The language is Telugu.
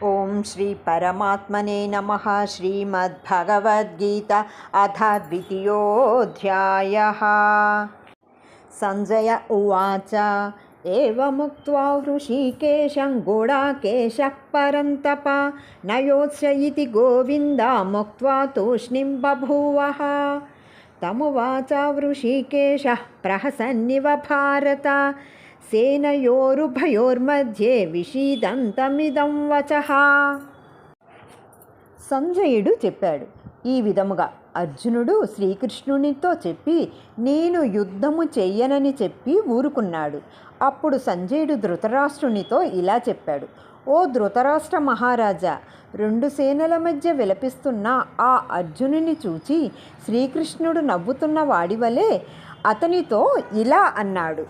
ఓం శ్రీ పరమాత్మనే నమః. శ్రీమద్భగవద్గీత అథ ద్వితీయోऽధ్యాయः. సంజయ ఉవాచ ఏవముక్త్వా హృషీకేశం గుడాకేశః పరంతప నయోత్స్య ఇతి గోవిందా ముక్త్వా తూష్ణీం బభూవః. తమువాచ హృషీకేశః ప్రహసన్నివ భారత సేనయోరుభయోర్మధ్యే విషీదంతమిదం వచః. సంజయుడు చెప్పాడు, ఈ విధముగా అర్జునుడు శ్రీకృష్ణునితో చెప్పి నేను యుద్ధము చెయ్యనని చెప్పి ఊరుకున్నాడు. అప్పుడు సంజయుడు ధృతరాష్ట్రునితో ఇలా చెప్పాడు, ఓ ధృతరాష్ట్ర మహారాజా, రెండు సేనల మధ్య విలపిస్తున్న ఆ అర్జునుని చూచి శ్రీకృష్ణుడు నవ్వుతున్న వాడి వలె అతనితో ఇలా అన్నాడు.